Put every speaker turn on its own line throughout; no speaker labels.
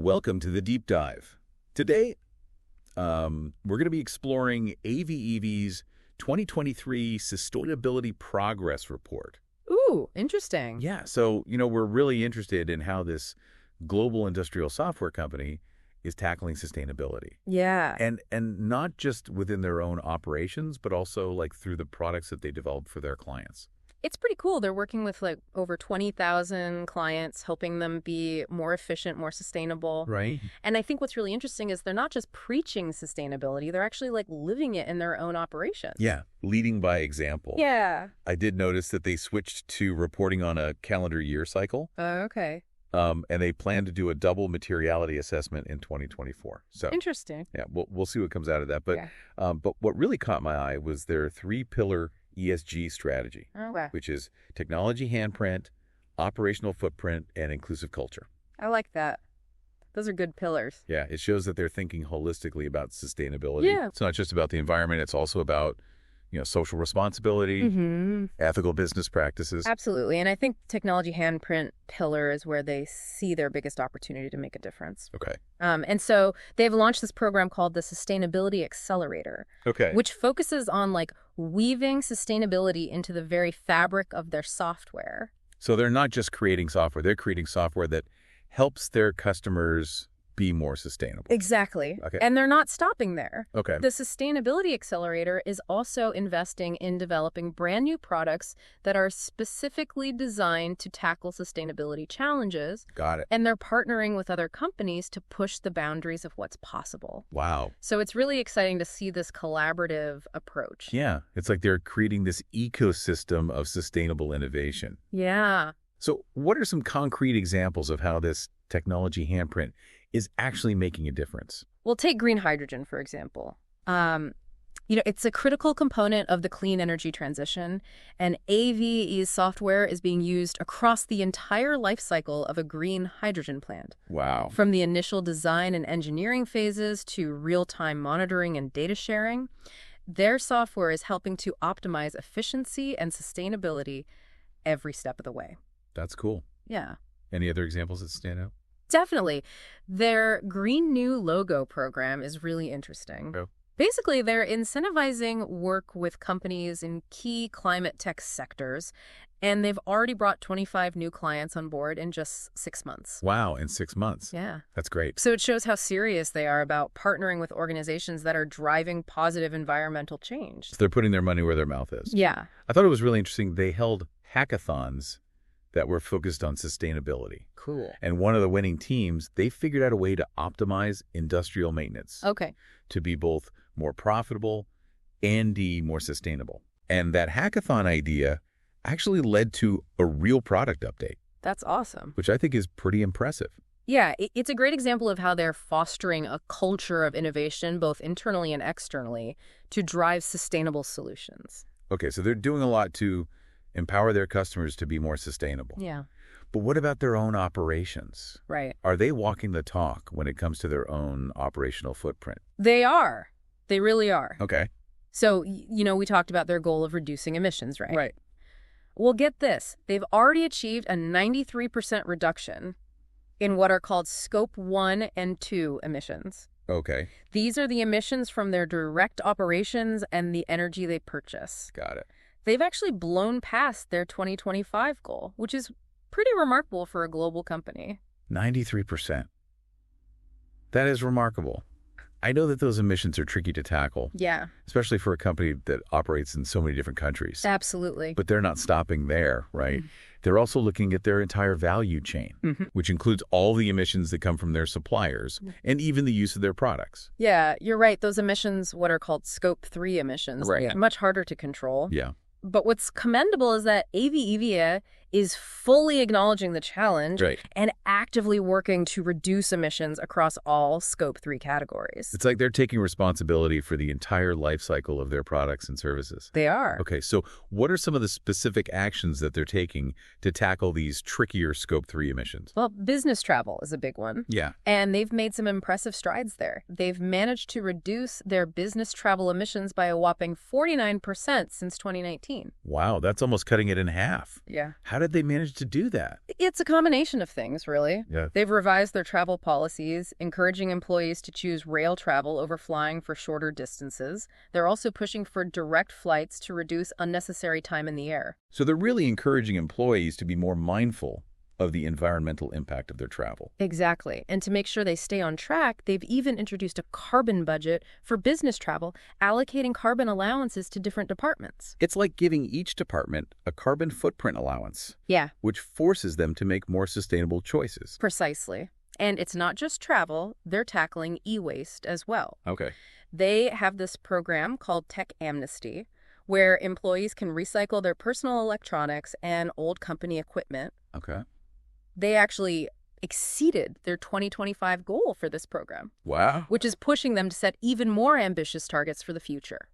Welcome to the Deep Dive. Today, we're going to be exploring AVEVA's 2023 Sustainability Progress Report.
Ooh, interesting.
Yeah, so, we're really interested in how this global industrial software company is tackling sustainability.
Yeah.
And not just within their own operations, but also like through the products that they develop for their clients.
It's pretty cool. They're working with like over 20,000 clients, helping them be more efficient, more sustainable.
Right.
And I think what's really interesting is they're not just preaching sustainability, they're actually like living it in their own operations.
Yeah, leading by example.
Yeah.
I did notice that they switched to reporting on a calendar year cycle.
Okay.
And they plan to do a double materiality assessment in 2024. So
Interesting.
yeah, we'll see what comes out of that. But
Yeah.
but what really caught my eye was their 3-pillar ESG strategy,
Okay.
which is technology handprint, operational footprint, and inclusive culture.
I like that. Those are good pillars.
Yeah, it shows that they're thinking holistically about sustainability.
Yeah.
It's not just about the environment. It's also about, social responsibility,
Mm-hmm.
ethical business practices.
Absolutely. And I think technology handprint pillar is where they see their biggest opportunity to make a difference.
Okay.
And so they've launched this program called the Sustainability Accelerator,
Okay.
which focuses on like weaving sustainability into the very fabric of their software.
So they're not just creating software. They're creating software that helps their customers be more sustainable.
Exactly.
Okay.
And they're not stopping there.
Okay.
The Sustainability Accelerator is also investing in developing brand new products that are specifically designed to tackle sustainability challenges.
Got it.
And they're partnering with other companies to push the boundaries of what's possible.
Wow.
So it's really exciting to see this collaborative approach.
Yeah. It's like they're creating this ecosystem of sustainable innovation.
Yeah.
So what are some concrete examples of how this technology handprint is actually making a difference?
Well, take green hydrogen, for example. It's a critical component of the clean energy transition, and AVE's software is being used across the entire life cycle of a green hydrogen plant.
Wow.
From the initial design and engineering phases to real-time monitoring and data sharing, their software is helping to optimize efficiency and sustainability every step of the way.
That's cool.
Yeah.
Any other examples that stand out?
Definitely. Their Green New Logo program is really interesting.
Oh.
Basically, they're incentivizing work with companies in key climate tech sectors, and they've already brought 25 new clients on board in just 6 months.
Wow, in 6 months.
Yeah.
That's great.
So it shows how serious they are about partnering with organizations that are driving positive environmental change.
So they're putting their money where their mouth is.
Yeah.
I thought it was really interesting. They held hackathons that were focused on sustainability.
Cool.
And one of the winning teams, they figured out a way to optimize industrial maintenance
Okay.
to be both more profitable and more sustainable. And that hackathon idea actually led to a real product update,
That's awesome.
which I think is pretty impressive.
Yeah, it's a great example of how they're fostering a culture of innovation, both internally and externally, to drive sustainable solutions.
Okay, so they're doing a lot to empower their customers to be more sustainable.
Yeah.
But what about their own operations?
Right.
Are they walking the talk when it comes to their own operational footprint?
They are. They really are.
Okay.
So, we talked about their goal of reducing emissions, right?
Right.
Well, get this. They've already achieved a 93% reduction in what are called Scope 1 and 2 emissions.
Okay.
These are the emissions from their direct operations and the energy they purchase.
Got it.
They've actually blown past their 2025 goal, which is pretty remarkable for a global company.
93%. That is remarkable. I know that those emissions are tricky to tackle,
Yeah,
especially for a company that operates in so many different countries.
absolutely.
But they're not stopping there, right? They're also looking at their entire value chain, which includes all the emissions that come from their suppliers and even the use of their products.
Yeah, you're right. Those emissions, what are called Scope 3 emissions,
Right.
much harder to control.
Yeah.
But what's commendable is that AVEVA is fully acknowledging the challenge
Right.
and actively working to reduce emissions across all Scope 3 categories.
It's like they're taking responsibility for the entire life cycle of their products and services.
They are.
Okay, so what are some of the specific actions that they're taking to tackle these trickier Scope 3 emissions?
Well, business travel is a big one.
Yeah.
And they've made some impressive strides there. They've managed to reduce their business travel emissions by a whopping 49% since 2019.
Wow, that's almost cutting it in half.
Yeah.
How How did they manage to do that?
It's a combination of things, really.
Yeah.
They've revised their travel policies, encouraging employees to choose rail travel over flying for shorter distances. They're also pushing for direct flights to reduce unnecessary time in the air.
So they're really encouraging employees to be more mindful of the environmental impact of their travel.
Exactly. And to make sure they stay on track, they've even introduced a carbon budget for business travel, allocating carbon allowances to different departments.
It's like giving each department a carbon footprint allowance,
Yeah,
which forces them to make more sustainable choices.
precisely. And it's not just travel, they're tackling e-waste as well.
Okay.
They have this program called Tech Amnesty, where employees can recycle their personal electronics and old company equipment.
Okay.
They actually exceeded their 2025 goal for this program,
Wow.
which is pushing them to set even more ambitious targets for the future.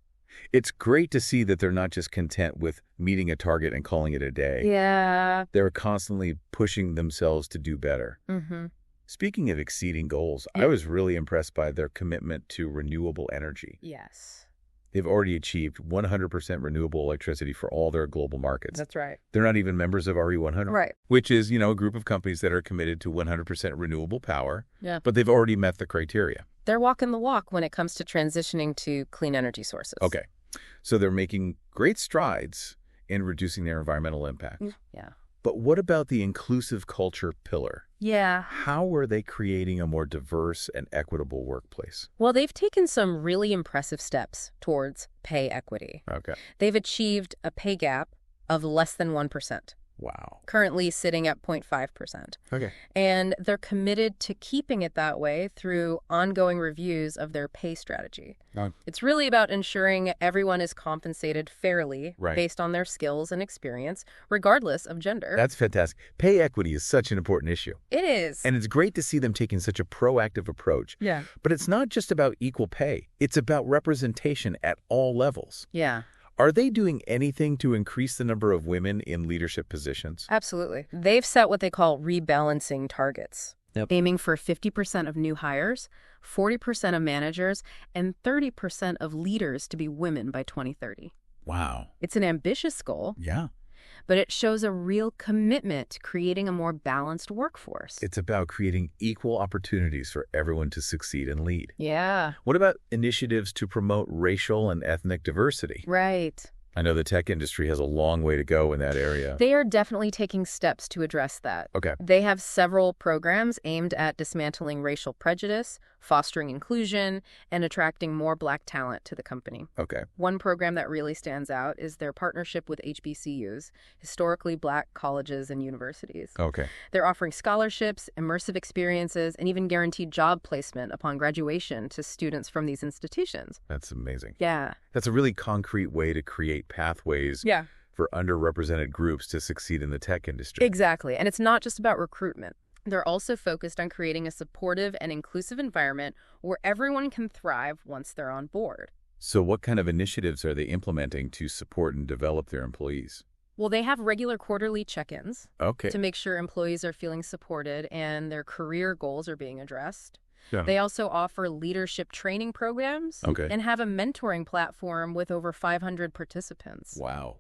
It's great to see that they're not just content with meeting a target and calling it a day.
Yeah.
They're constantly pushing themselves to do better.
Mm-hmm.
Speaking of exceeding goals,
Yeah.
I was really impressed by their commitment to renewable energy.
Yes,
They've already achieved 100% renewable electricity for all their global markets.
that's right.
They're not even members of RE100,
Right.
which is, a group of companies that are committed to 100% renewable power,
Yeah.
but they've already met the criteria.
They're walking the walk when it comes to transitioning to clean energy sources.
Okay. So they're making great strides in reducing their environmental impact.
Yeah.
But what about the inclusive culture pillar?
Yeah.
How are they creating a more diverse and equitable workplace?
Well, they've taken some really impressive steps towards pay equity.
Okay.
They've achieved a pay gap of less than 1%,
Wow.
currently sitting at 0.5%.
Okay.
And they're committed to keeping it that way through ongoing reviews of their pay strategy.
Oh.
It's really about ensuring everyone is compensated fairly
Right.
based on their skills and experience, regardless of gender.
That's fantastic. Pay equity is such an important issue.
It is.
And it's great to see them taking such a proactive approach.
Yeah.
But it's not just about equal pay. It's about representation at all levels.
Yeah,
Are they doing anything to increase the number of women in leadership positions?
absolutely. They've set what they call rebalancing targets,
Yep.
aiming for 50% of new hires, 40% of managers, and 30% of leaders to be women by 2030.
Wow.
It's an ambitious goal,
Yeah.
but it shows a real commitment to creating a more balanced workforce.
It's about creating equal opportunities for everyone to succeed and lead.
Yeah,
What about initiatives to promote racial and ethnic diversity?
right.
I know the tech industry has a long way to go in that area.
They are definitely taking steps to address that.
Okay.
They have several programs aimed at dismantling racial prejudice, fostering inclusion, and attracting more Black talent to the company.
Okay.
One program that really stands out is their partnership with HBCUs, historically Black colleges and universities.
Okay.
They're offering scholarships, immersive experiences, and even guaranteed job placement upon graduation to students from these institutions.
That's amazing.
Yeah.
That's a really concrete way to create pathways
Yeah.
for underrepresented groups to succeed in the tech industry.
Exactly. And it's not just about recruitment. They're also focused on creating a supportive and inclusive environment where everyone can thrive once they're on board.
So what kind of initiatives are they implementing to support and develop their employees?
Well, they have regular quarterly check-ins
Okay.
to make sure employees are feeling supported and their career goals are being addressed.
Yeah.
They also offer leadership training programs
Okay.
and have a mentoring platform with over 500 participants.
Wow.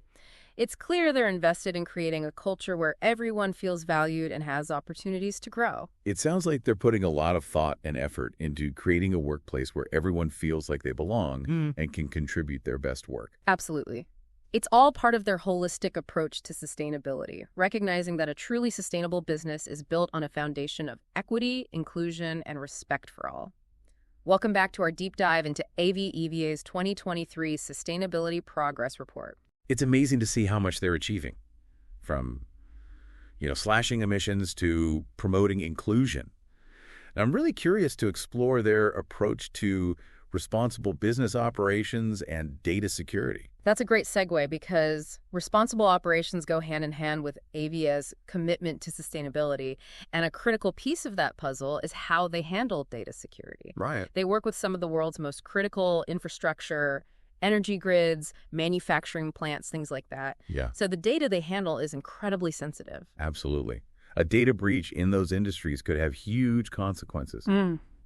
It's clear they're invested in creating a culture where everyone feels valued and has opportunities to grow.
It sounds like they're putting a lot of thought and effort into creating a workplace where everyone feels like they belong and can contribute their best work.
Absolutely. It's all part of their holistic approach to sustainability, recognizing that a truly sustainable business is built on a foundation of equity, inclusion, and respect for all. Welcome back to our deep dive into AVEVA's 2023 Sustainability Progress Report.
It's amazing to see how much they're achieving, from, slashing emissions to promoting inclusion. Now, I'm really curious to explore their approach to responsible business operations and data security.
That's a great segue because responsible operations go hand in hand with AVEVA's commitment to sustainability, and a critical piece of that puzzle is how they handle data security.
Right.
They work with some of the world's most critical infrastructure, energy grids, manufacturing plants, things like that.
Yeah,
So the data they handle is incredibly sensitive.
absolutely. A data breach in those industries could have huge consequences.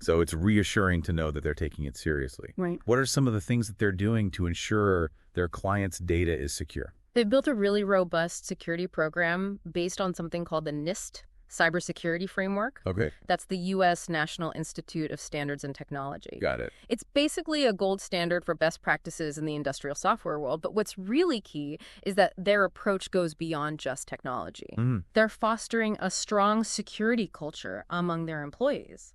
So it's reassuring to know that they're taking it seriously.
Right.
What are some of the things that they're doing to ensure their clients' data is secure?
They've built a really robust security program based on something called the NIST cybersecurity framework.
Okay.
That's the U.S. National Institute of Standards and Technology.
Got it.
It's basically a gold standard for best practices in the industrial software world, but what's really key is that their approach goes beyond just technology. They're fostering a strong security culture among their employees.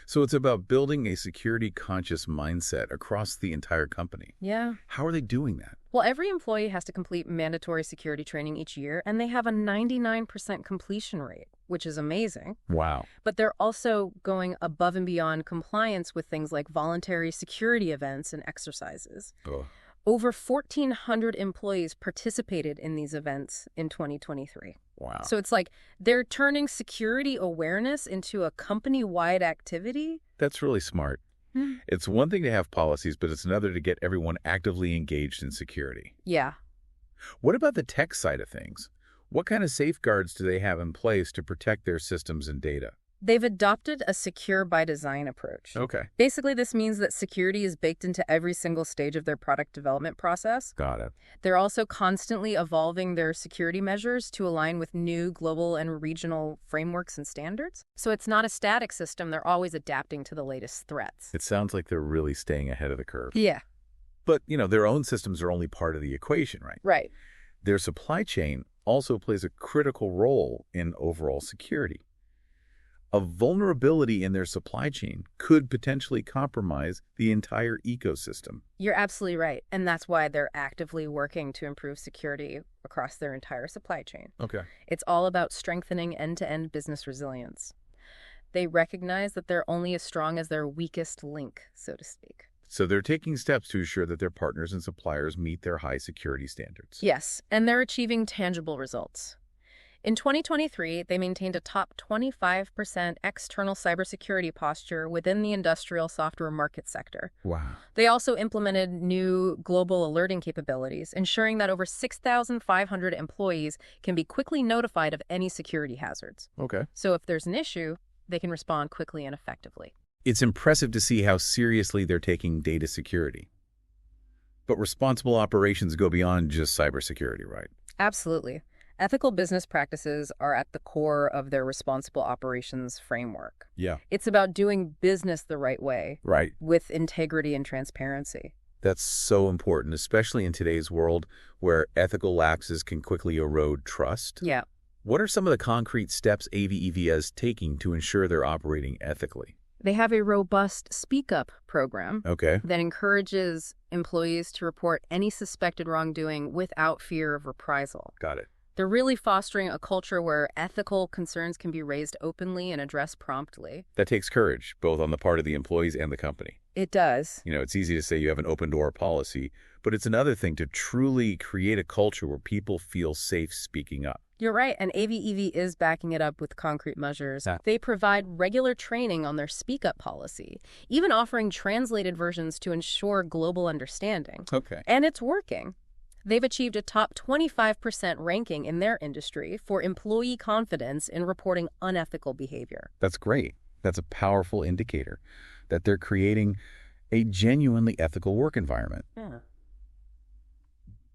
So it's about building a security-conscious mindset across the entire company.
Yeah.
How are they doing that?
Well, every employee has to complete mandatory security training each year, and they have a 99% completion rate, which is amazing.
Wow.
But they're also going above and beyond compliance with things like voluntary security events and exercises.
Oh.
Over 1,400 employees participated in these events in 2023.
Wow.
So it's like they're turning security awareness into a company-wide activity.
That's really smart. It's one thing to have policies, but it's another to get everyone actively engaged in security.
Yeah.
What about the tech side of things? What kind of safeguards do they have in place to protect their systems and data?
They've adopted a secure by design approach.
Okay.
Basically, this means that security is baked into every single stage of their product development process.
Got it.
They're also constantly evolving their security measures to align with new global and regional frameworks and standards. So it's not a static system. They're always adapting to the latest threats.
It sounds like they're really staying ahead of the curve.
Yeah.
But, their own systems are only part of the equation, right?
Right.
Their supply chain also plays a critical role in overall security. A vulnerability in their supply chain could potentially compromise the entire ecosystem.
You're absolutely right. And that's why they're actively working to improve security across their entire supply chain.
Okay.
It's all about strengthening end-to-end business resilience. They recognize that they're only as strong as their weakest link, so to speak.
So they're taking steps to ensure that their partners and suppliers meet their high security standards.
Yes, and they're achieving tangible results. In 2023, they maintained a top 25% external cybersecurity posture within the industrial software market sector.
Wow.
They also implemented new global alerting capabilities, ensuring that over 6,500 employees can be quickly notified of any security hazards.
Okay.
So if there's an issue, they can respond quickly and effectively.
It's impressive to see how seriously they're taking data security. But responsible operations go beyond just cybersecurity, right?
Absolutely. Ethical business practices are at the core of their responsible operations framework.
Yeah.
It's about doing business the right way.
Right.
With integrity and transparency.
That's so important, especially in today's world where ethical lapses can quickly erode trust.
Yeah.
What are some of the concrete steps AVEVA is taking to ensure they're operating ethically?
They have a robust Speak Up program
Okay.
that encourages employees to report any suspected wrongdoing without fear of reprisal.
Got it.
They're really fostering a culture where ethical concerns can be raised openly and addressed promptly.
That takes courage, both on the part of the employees and the company.
It does.
It's easy to say you have an open door policy, but it's another thing to truly create a culture where people feel safe speaking up.
You're right, and AVEV is backing it up with concrete measures.
Yeah.
They provide regular training on their Speak Up policy, even offering translated versions to ensure global understanding.
Okay.
And it's working. They've achieved a top 25% ranking in their industry for employee confidence in reporting unethical behavior.
That's great. That's a powerful indicator that they're creating a genuinely ethical work environment.
Yeah.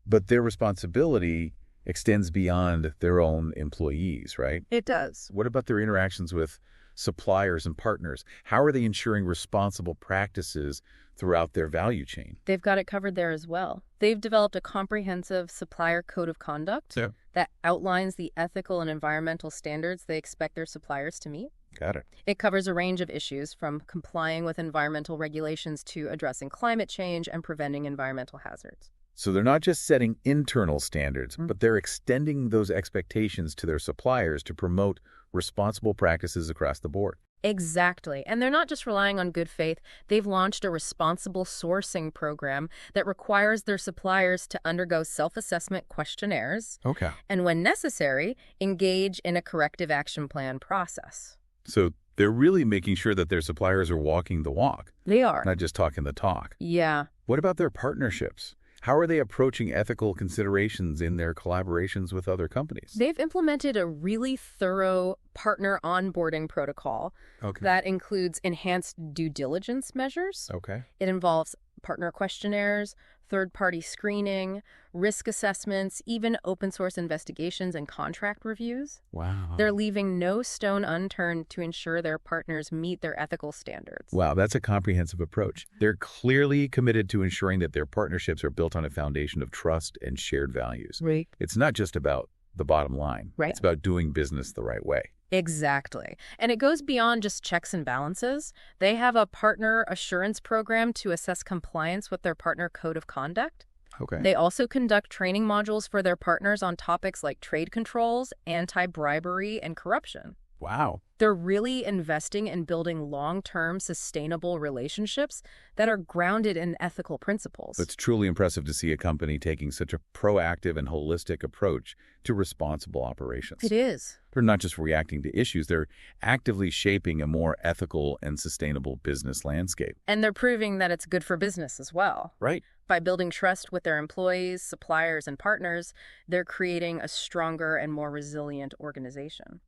But their responsibility extends beyond their own employees, right?
It does.
What about their interactions with suppliers and partners? How are they ensuring responsible practices throughout their value chain?
They've got it covered there as well. They've developed a comprehensive supplier code of conduct that outlines the ethical and environmental standards they expect their suppliers to meet.
Got it.
It covers a range of issues from complying with environmental regulations to addressing climate change and preventing environmental hazards.
So they're not just setting internal standards, but they're extending those expectations to their suppliers to promote responsible practices across the board.
Exactly. And they're not just relying on good faith. They've launched a responsible sourcing program that requires their suppliers to undergo self-assessment questionnaires
Okay.
and, when necessary, engage in a corrective action plan process.
So they're really making sure that their suppliers are walking the walk,
They are.
not just talking the talk.
Yeah.
What about their partnerships? How are they approaching ethical considerations in their collaborations with other companies?
They've implemented a really thorough partner onboarding protocol
Okay.
that includes enhanced due diligence measures.
Okay.
It involves partner questionnaires, third-party screening, risk assessments, even open-source investigations and contract reviews.
Wow.
They're leaving no stone unturned to ensure their partners meet their ethical standards.
Wow, that's a comprehensive approach. They're clearly committed to ensuring that their partnerships are built on a foundation of trust and shared values.
Right.
It's not just about the bottom line.
Right.
It's about doing business the right way.
Exactly. And it goes beyond just checks and balances. They have a partner assurance program to assess compliance with their partner code of conduct.
Okay.
They also conduct training modules for their partners on topics like trade controls, anti-bribery, and corruption.
Wow.
They're really investing in building long-term, sustainable relationships that are grounded in ethical principles.
It's truly impressive to see a company taking such a proactive and holistic approach to responsible operations.
It is.
They're not just reacting to issues, they're actively shaping a more ethical and sustainable business landscape.
And they're proving that it's good for business as well.
Right.
By building trust with their employees, suppliers, and partners, they're creating a stronger and more resilient organization.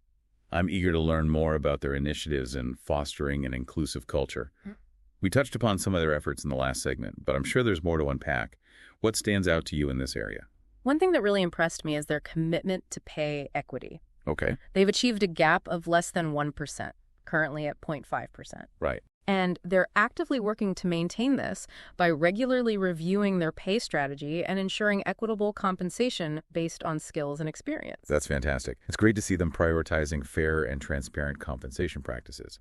I'm eager to learn more about their initiatives in fostering an inclusive culture. We touched upon some of their efforts in the last segment, but I'm sure there's more to unpack. What stands out to you in this area?
One thing that really impressed me is their commitment to pay equity.
Okay.
They've achieved a gap of less than 1%, currently at 0.5%.
Right.
And they're actively working to maintain this by regularly reviewing their pay strategy and ensuring equitable compensation based on skills and experience.
That's fantastic. It's great to see them prioritizing fair and transparent compensation practices.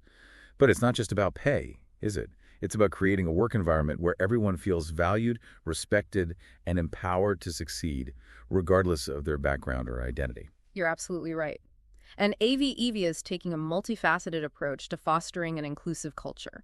But it's not just about pay, is it? It's about creating a work environment where everyone feels valued, respected, and empowered to succeed, regardless of their background or identity.
You're absolutely right. And AVEVA is taking a multifaceted approach to fostering an inclusive culture.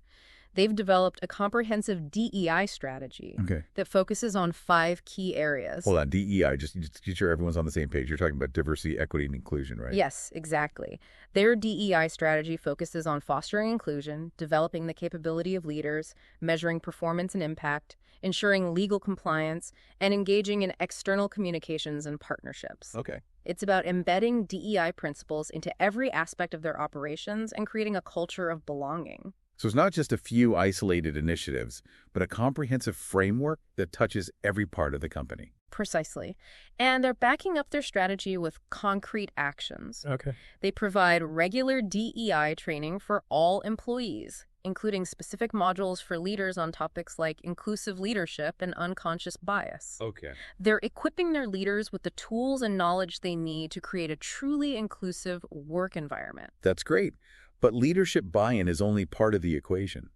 They've developed a comprehensive DEI strategy that focuses on 5 key areas.
Hold on, DEI, just to get sure everyone's on the same page. You're talking about diversity, equity, and inclusion, right?
Yes, exactly. Their DEI strategy focuses on fostering inclusion, developing the capability of leaders, measuring performance and impact, ensuring legal compliance, and engaging in external communications and partnerships.
Okay.
It's about embedding DEI principles into every aspect of their operations and creating a culture of belonging.
So it's not just a few isolated initiatives, but a comprehensive framework that touches every part of the company.
Precisely. And they're backing up their strategy with concrete actions.
Okay.
They provide regular DEI training for all employees, including specific modules for leaders on topics like inclusive leadership and unconscious bias.
Okay.
They're equipping their leaders with the tools and knowledge they need to create a truly inclusive work environment.
That's great. But leadership buy-in is only part of the equation.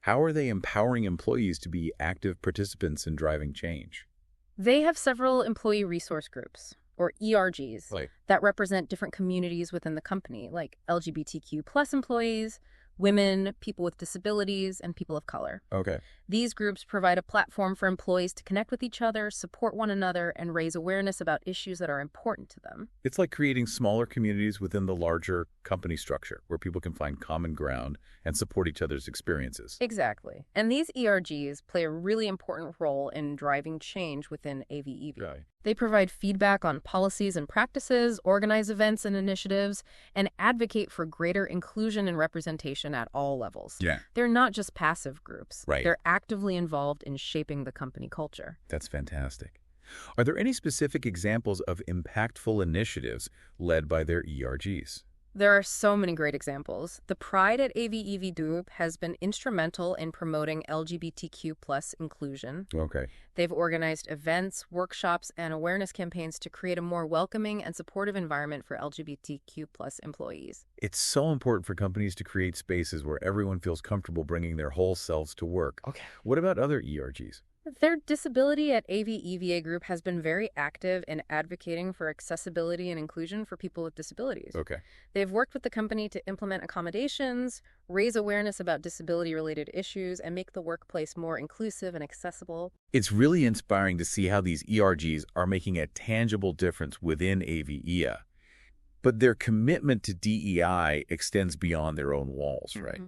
How are they empowering employees to be active participants in driving change?
They have several employee resource groups, or ERGs, that represent different communities within the company, like LGBTQ plus employees, women, people with disabilities, and people of color.
Okay.
These groups provide a platform for employees to connect with each other, support one another, and raise awareness about issues that are important to them.
It's like creating smaller communities within the larger company structure where people can find common ground and support each other's experiences.
Exactly. And these ERGs play a really important role in driving change within AVEV.
Right.
They provide feedback on policies and practices, organize events and initiatives, and advocate for greater inclusion and representation at all levels.
Yeah.
They're not just passive groups.
Right.
They're actively involved in shaping the company culture.
That's fantastic. Are there any specific examples of impactful initiatives led by their ERGs?
There are so many great examples. The Pride at AVEV Group has been instrumental in promoting LGBTQ plus inclusion.
Okay.
They've organized events, workshops, and awareness campaigns to create a more welcoming and supportive environment for LGBTQ plus employees.
It's so important for companies to create spaces where everyone feels comfortable bringing their whole selves to work. Okay. What about other ERGs?
Their disability at AVEVA Group has been very active in advocating for accessibility and inclusion for people with disabilities.
Okay.
They've worked with the company to implement accommodations, raise awareness about disability-related issues, and make the workplace more inclusive and accessible.
It's really inspiring to see how these ERGs are making a tangible difference within AVEVA. But their commitment to DEI extends beyond their own walls, right?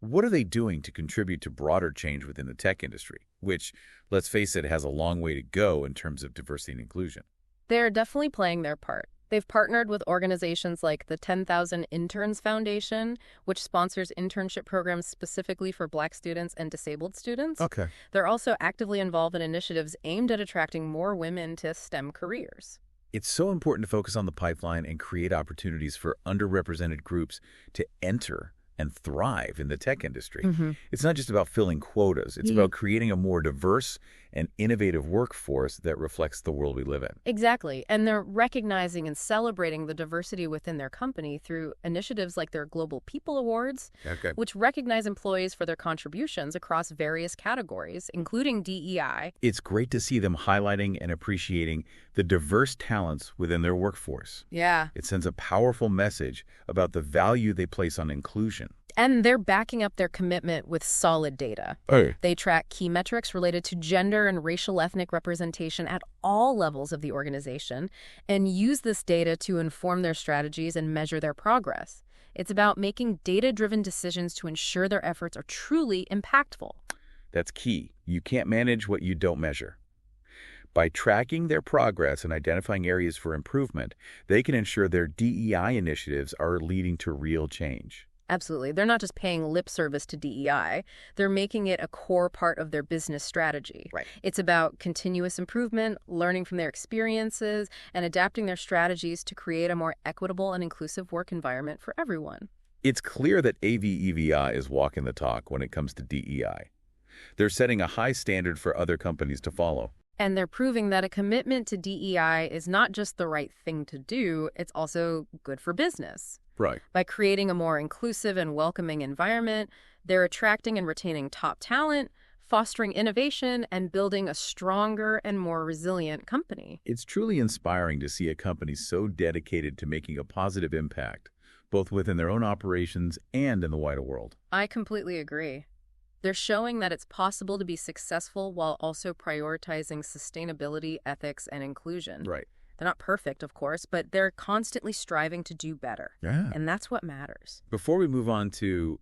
What are they doing to contribute to broader change within the tech industry, which, let's face it, has a long way to go in terms of diversity and inclusion?
They're definitely playing their part. They've partnered with organizations like the 10,000 Interns Foundation, which sponsors internship programs specifically for Black students and disabled students.
Okay.
They're also actively involved in initiatives aimed at attracting more women to STEM careers.
It's so important to focus on the pipeline and create opportunities for underrepresented groups to enter and thrive in the tech industry. It's not just about filling quotas. It's about creating a more diverse and innovative workforce that reflects the world we live in.
Exactly. And they're recognizing and celebrating the diversity within their company through initiatives like their Global People Awards,
Okay.
which recognize employees for their contributions across various categories, including DEI.
It's great to see them highlighting and appreciating the diverse talents within their workforce.
Yeah.
It sends a powerful message about the value they place on inclusion.
And they're backing up their commitment with solid data.
Oh.
They track key metrics related to gender and racial ethnic representation at all levels of the organization and use this data to inform their strategies and measure their progress. It's about making data-driven decisions to ensure their efforts are truly impactful.
That's key. You can't manage what you don't measure. By tracking their progress and identifying areas for improvement, they can ensure their DEI initiatives are leading to real change.
Absolutely. They're not just paying lip service to DEI. They're making it a core part of their business strategy.
Right.
It's about continuous improvement, learning from their experiences, and adapting their strategies to create a more equitable and inclusive work environment for everyone.
It's clear that AVEVA is walking the talk when it comes to DEI. They're setting a high standard for other companies to follow.
And they're proving that a commitment to DEI is not just the right thing to do, it's also good for business.
Right.
By creating a more inclusive and welcoming environment, they're attracting and retaining top talent, fostering innovation, and building a stronger and more resilient company.
It's truly inspiring to see a company so dedicated to making a positive impact, both within their own operations and in the wider world.
I completely agree. They're showing that it's possible to be successful while also prioritizing sustainability, ethics, and inclusion.
Right.
They're not perfect, of course, but they're constantly striving to do better.
Yeah.
And that's what matters.
Before we move on to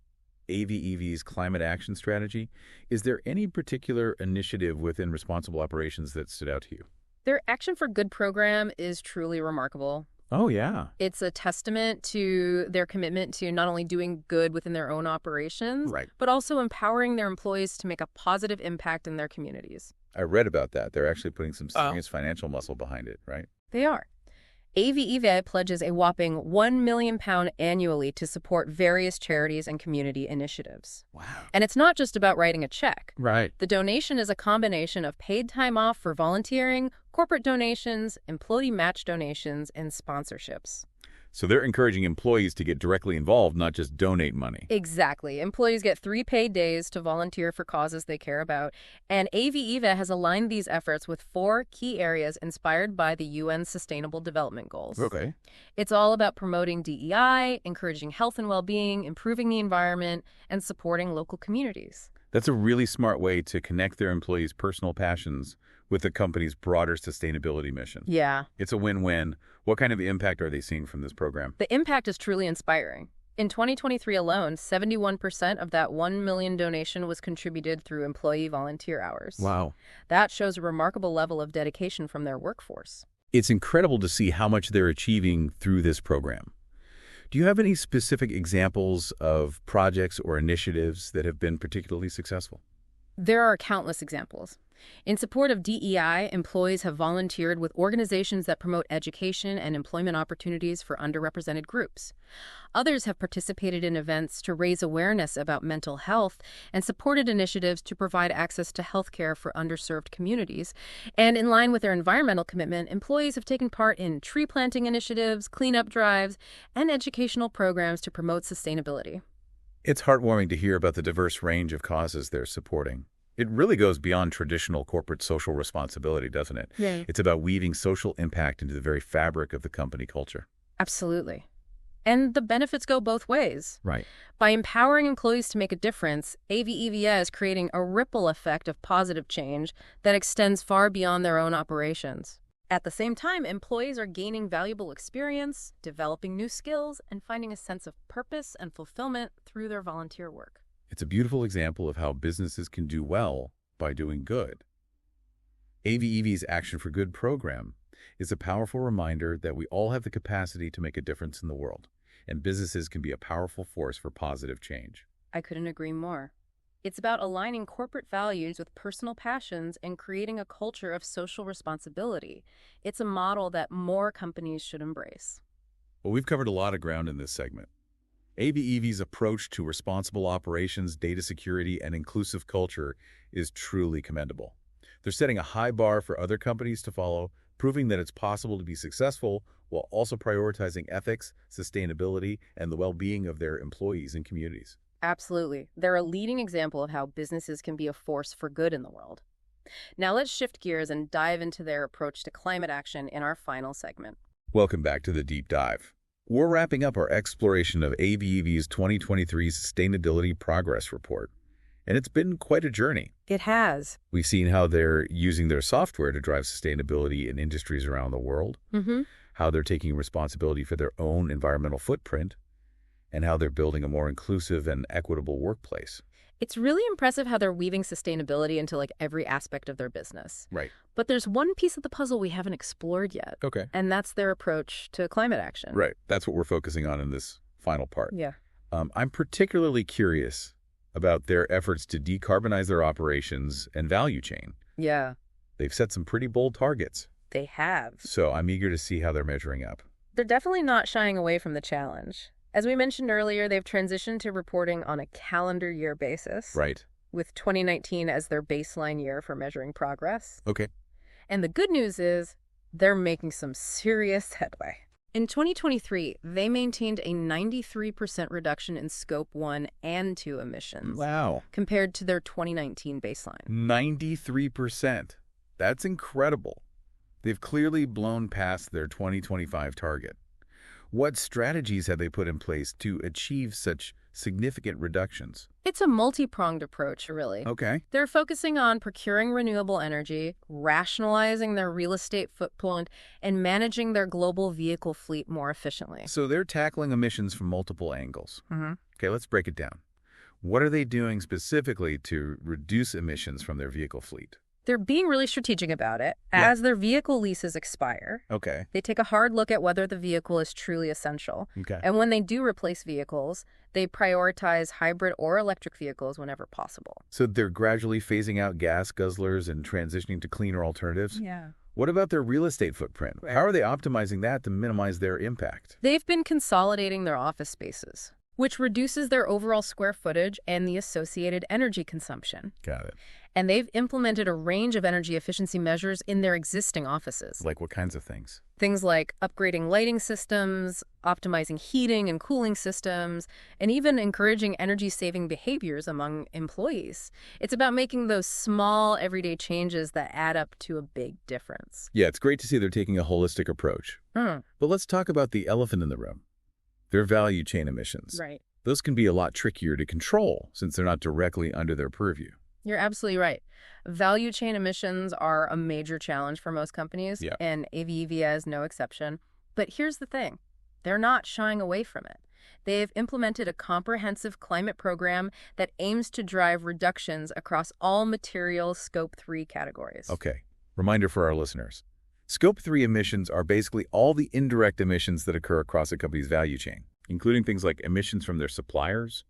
AVEV's climate action strategy, is there any particular initiative within responsible operations that stood out to you?
Their Action for Good program is truly remarkable.
Oh, yeah.
It's a testament to their commitment to not only doing good within their own operations,
Right.
but also empowering their employees to make a positive impact in their communities.
I read about that. They're actually putting some serious financial muscle behind it, right?
They are. AVEVA pledges a whopping £1 million annually to support various charities and community initiatives.
Wow.
And it's not just about writing a check.
Right.
The donation is a combination of paid time off for volunteering, corporate donations, employee match donations, and sponsorships.
So they're encouraging employees to get directly involved, not just donate money.
Exactly. Employees get 3 paid days to volunteer for causes they care about, and AVEVA has aligned these efforts with 4 key areas inspired by the UN Sustainable Development Goals.
Okay.
It's all about promoting DEI, encouraging health and well-being, improving the environment, and supporting local communities.
That's a really smart way to connect their employees' personal passions with the company's broader sustainability mission.
Yeah.
It's a win-win. What kind of impact are they seeing from this program?
The impact is truly inspiring. In 2023 alone, 71% of that $1 million donation was contributed through employee volunteer hours.
Wow.
That shows a remarkable level of dedication from their workforce.
It's incredible to see how much they're achieving through this program. Do you have any specific examples of projects or initiatives that have been particularly successful?
There are countless examples. In support of DEI, employees have volunteered with organizations that promote education and employment opportunities for underrepresented groups. Others have participated in events to raise awareness about mental health and supported initiatives to provide access to health care for underserved communities. And in line with their environmental commitment, employees have taken part in tree planting initiatives, cleanup drives, and educational programs to promote sustainability.
It's heartwarming to hear about the diverse range of causes they're supporting. It really goes beyond traditional corporate social responsibility, doesn't it?
Yeah.
It's about weaving social impact into the very fabric of the company culture.
Absolutely. And the benefits go both ways.
Right.
By empowering employees to make a difference, AVEVA is creating a ripple effect of positive change that extends far beyond their own operations. At the same time, employees are gaining valuable experience, developing new skills, and finding a sense of purpose and fulfillment through their volunteer work.
It's a beautiful example of how businesses can do well by doing good. AVEV's Action for Good program It's a powerful reminder that we all have the capacity to make a difference in the world, and businesses can be a powerful force for positive change.
I couldn't agree more. It's about aligning corporate values with personal passions and creating a culture of social responsibility. It's a model that more companies should embrace.
Well, we've covered a lot of ground in this segment. AVEV's approach to responsible operations, data security, and inclusive culture is truly commendable. They're setting a high bar for other companies to follow, proving that it's possible to be successful while also prioritizing ethics, sustainability, and the well-being of their employees and communities.
Absolutely. They're a leading example of how businesses can be a force for good in the world. Now let's shift gears and dive into their approach to climate action in our final segment.
Welcome back to the Deep Dive. We're wrapping up our exploration of AVEV's 2023 Sustainability Progress Report, and it's been quite a journey.
It has.
We've seen how they're using their software to drive sustainability in industries around the world, how they're taking responsibility for their own environmental footprint, and how they're building a more inclusive and equitable workplace.
It's really impressive how they're weaving sustainability into every aspect of their business.
Right.
But there's one piece of the puzzle we haven't explored yet.
Okay.
And that's their approach to climate action.
Right. That's what we're focusing on in this final part.
Yeah.
I'm particularly curious about their efforts to decarbonize their operations and value chain.
Yeah.
They've set some pretty bold targets.
They have.
So I'm eager to see how they're measuring up.
They're definitely not shying away from the challenge. As we mentioned earlier, they've transitioned to reporting on a calendar year basis.
Right.
With 2019 as their baseline year for measuring progress.
Okay.
And the good news is they're making some serious headway. In 2023, they maintained a 93% reduction in Scope 1 and 2 emissions.
Wow.
Compared to their 2019 baseline.
93%. That's incredible. They've clearly blown past their 2025 target. What strategies have they put in place to achieve such significant reductions?
It's a multi-pronged approach, really.
Okay.
They're focusing on procuring renewable energy, rationalizing their real estate footprint, and managing their global vehicle fleet more efficiently.
So they're tackling emissions from multiple angles.
Mm-hmm.
Okay, let's break it down. What are they doing specifically to reduce emissions from their vehicle fleet?
They're being really strategic about it.
Yeah.
As their vehicle leases expire,
Okay.
they take a hard look at whether the vehicle is truly essential.
Okay.
And when they do replace vehicles, they prioritize hybrid or electric vehicles whenever possible.
So they're gradually phasing out gas guzzlers and transitioning to cleaner alternatives?
Yeah.
What about their real estate footprint?
Right.
How are they optimizing that to minimize their impact?
They've been consolidating their office spaces, which reduces their overall square footage and the associated energy consumption.
Got it.
And they've implemented a range of energy efficiency measures in their existing offices.
Like what kinds of things?
Things like upgrading lighting systems, optimizing heating and cooling systems, and even encouraging energy-saving behaviors among employees. It's about making those small, everyday changes that add up to a big difference.
Yeah, it's great to see they're taking a holistic approach. But let's talk about the elephant in the room. Their value chain emissions.
Right.
Those can be a lot trickier to control since they're not directly under their purview.
You're absolutely right. Value chain emissions are a major challenge for most companies,
Yeah.
and AVEVA is no exception. But here's the thing. They're not shying away from it. They've implemented a comprehensive climate program that aims to drive reductions across all material Scope 3 categories.
Okay. Reminder for our listeners. Scope 3 emissions are basically all the indirect emissions that occur across a company's value chain, including things like emissions from their suppliers,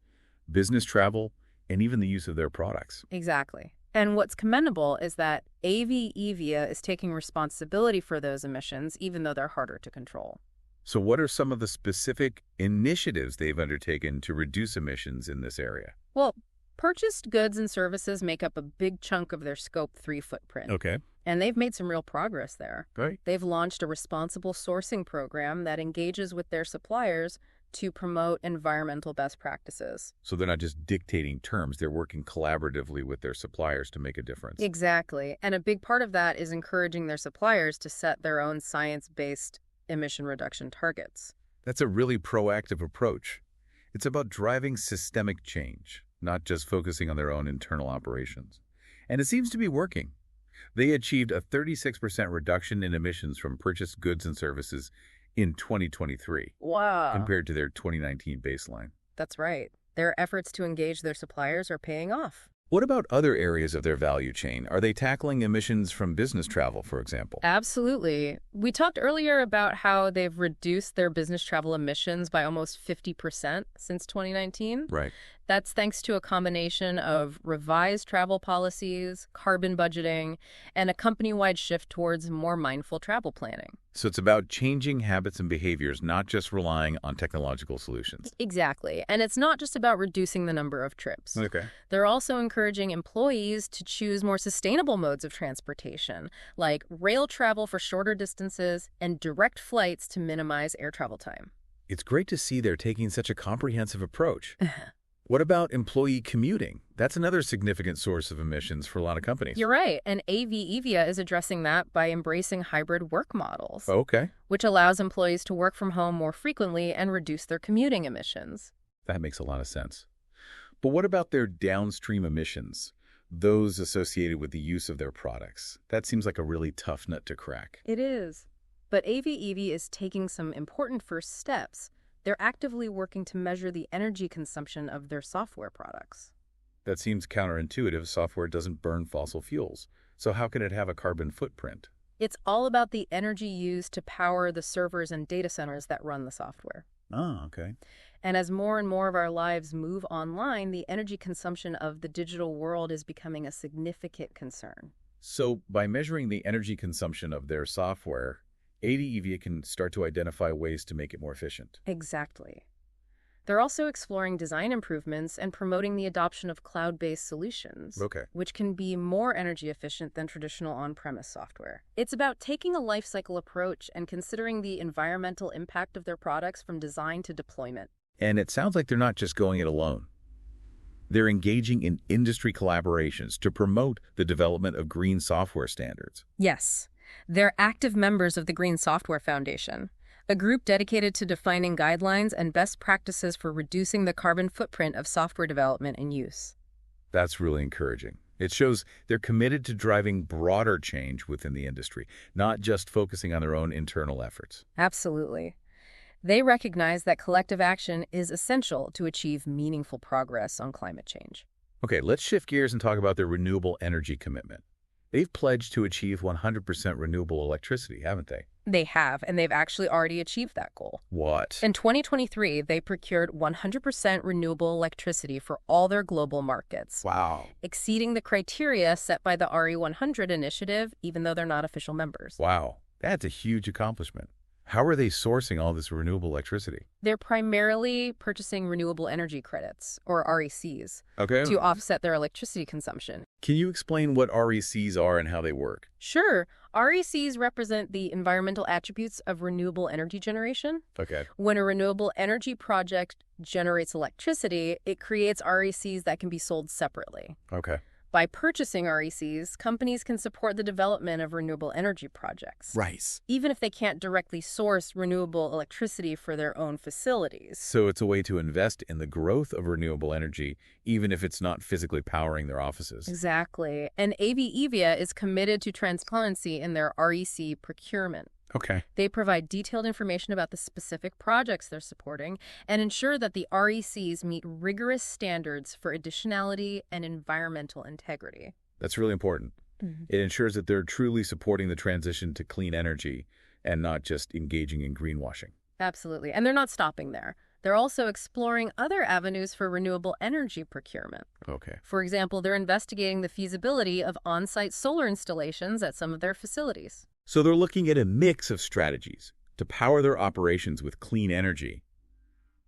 business travel, and even the use of their products.
Exactly. And what's commendable is that AVEVA is taking responsibility for those emissions, even though they're harder to control.
So what are some of the specific initiatives they've undertaken to reduce emissions in this area?
Well, purchased goods and services make up a big chunk of their Scope 3 footprint.
Okay.
And they've made some real progress there.
Great.
They've launched a responsible sourcing program that engages with their suppliers to promote environmental best practices.
So they're not just dictating terms, they're working collaboratively with their suppliers to make a difference.
Exactly. And a big part of that is encouraging their suppliers to set their own science-based emission reduction targets.
That's a really proactive approach. It's about driving systemic change, not just focusing on their own internal operations. And it seems to be working. They achieved a 36% reduction in emissions from purchased goods and services in 2023.
Wow.
Compared to their 2019 baseline.
That's right. Their efforts to engage their suppliers are paying off.
What about other areas of their value chain? Are they tackling emissions from business travel, for example?
Absolutely. We talked earlier about how they've reduced their business travel emissions by almost 50% since 2019.
Right.
That's thanks to a combination of revised travel policies, carbon budgeting, and a company-wide shift towards more mindful travel planning.
So it's about changing habits and behaviors, not just relying on technological solutions.
Exactly. And it's not just about reducing the number of trips.
Okay.
They're also encouraging employees to choose more sustainable modes of transportation, like rail travel for shorter distances and direct flights to minimize air travel time.
It's great to see they're taking such a comprehensive approach. What about employee commuting? That's another significant source of emissions for a lot of companies.
You're right, and AVEVA is addressing that by embracing hybrid work models,
Okay.
which allows employees to work from home more frequently and reduce their commuting emissions.
That makes a lot of sense. But what about their downstream emissions? Those associated with the use of their products. That seems like a really tough nut to crack.
It is. But AVEVA is taking some important first steps. They're actively working to measure the energy consumption of their software products.
That seems counterintuitive. Software doesn't burn fossil fuels. So how can it have a carbon footprint?
It's all about the energy used to power the servers and data centers that run the software.
Oh, okay.
And as more and more of our lives move online, the energy consumption of the digital world is becoming a significant concern.
So by measuring the energy consumption of their software, AVEVA can start to identify ways to make it more efficient.
Exactly. They're also exploring design improvements and promoting the adoption of cloud-based solutions,
Okay.
which can be more energy efficient than traditional on-premise software. It's about taking a life cycle approach and considering the environmental impact of their products from design to deployment.
And it sounds like they're not just going it alone. They're engaging in industry collaborations to promote the development of green software standards.
Yes, they're active members of the Green Software Foundation, a group dedicated to defining guidelines and best practices for reducing the carbon footprint of software development and use.
That's really encouraging. It shows they're committed to driving broader change within the industry, not just focusing on their own internal efforts.
Absolutely. They recognize that collective action is essential to achieve meaningful progress on climate change.
Okay, let's shift gears and talk about their renewable energy commitment. They've pledged to achieve 100% renewable electricity, haven't they?
They have, and they've actually already achieved that goal.
What?
In 2023, they procured 100% renewable electricity for all their global markets,
Wow.
exceeding the criteria set by the RE100 initiative, even though they're not official members.
Wow. That's a huge accomplishment. How are they sourcing all this renewable electricity?
They're primarily purchasing renewable energy credits, or RECs,
Okay.
to offset their electricity consumption.
Can you explain what RECs are and how they work?
Sure, RECs represent the environmental attributes of renewable energy generation.
Okay.
When a renewable energy project generates electricity, it creates RECs that can be sold separately.
Okay.
By purchasing RECs, companies can support the development of renewable energy projects,
Right.
even if they can't directly source renewable electricity for their own facilities.
So it's a way to invest in the growth of renewable energy, even if it's not physically powering their offices.
Exactly. And AVEVA is committed to transparency in their REC procurement.
Okay.
They provide detailed information about the specific projects they're supporting and ensure that the RECs meet rigorous standards for additionality and environmental integrity.
That's really important. It ensures that they're truly supporting the transition to clean energy and not just engaging in greenwashing.
Absolutely. And they're not stopping there. They're also exploring other avenues for renewable energy procurement.
Okay.
For example, they're investigating the feasibility of on-site solar installations at some of their facilities.
So they're looking at a mix of strategies to power their operations with clean energy.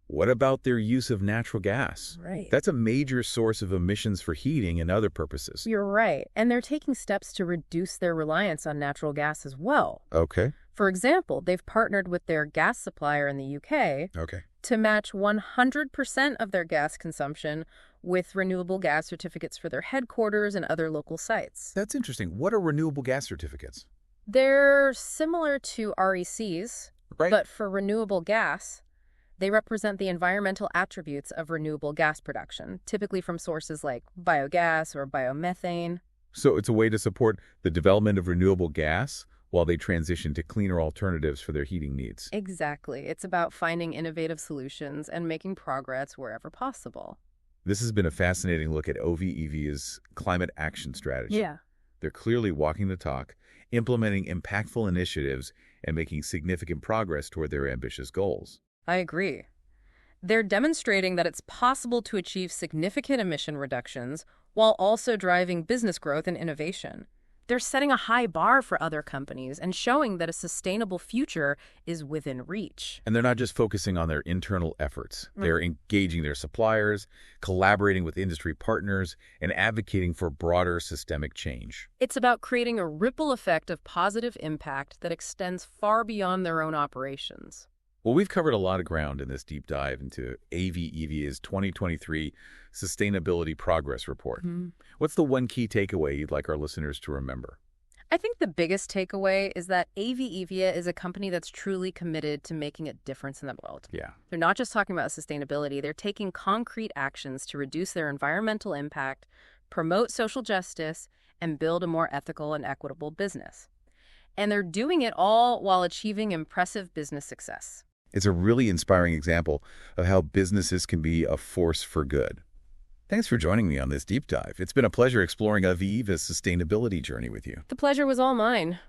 What about their use of natural gas?
Right.
That's a major source of emissions for heating and other purposes.
You're right. And they're taking steps to reduce their reliance on natural gas as well.
Okay.
For example, they've partnered with their gas supplier in the UK
Okay.
to match 100% of their gas consumption with renewable gas certificates for their headquarters and other local sites.
That's interesting. What are renewable gas certificates?
They're similar to RECs,
Right.
but for renewable gas, they represent the environmental attributes of renewable gas production, typically from sources like biogas or biomethane.
So it's a way to support the development of renewable gas while they transition to cleaner alternatives for their heating needs.
Exactly. It's about finding innovative solutions and making progress wherever possible.
This has been a fascinating look at AVEVA's climate action strategy.
Yeah.
They're clearly walking the talk, implementing impactful initiatives, and making significant progress toward their ambitious goals.
I agree. They're demonstrating that it's possible to achieve significant emission reductions while also driving business growth and innovation. They're setting a high bar for other companies and showing that a sustainable future is within reach.
And they're not just focusing on their internal efforts. They're engaging their suppliers, collaborating with industry partners, and advocating for broader systemic change.
It's about creating a ripple effect of positive impact that extends far beyond their own operations.
Well, we've covered a lot of ground in this deep dive into AVEVA's 2023 Sustainability Progress Report. What's the one key takeaway you'd like our listeners to remember?
I think the biggest takeaway is that AVEVA is a company that's truly committed to making a difference in the world.
Yeah.
They're not just talking about sustainability, they're taking concrete actions to reduce their environmental impact, promote social justice, and build a more ethical and equitable business. And they're doing it all while achieving impressive business success.
It's a really inspiring example of how businesses can be a force for good. Thanks for joining me on this deep dive. It's been a pleasure exploring AVEVA's sustainability journey with you.
The pleasure was all mine.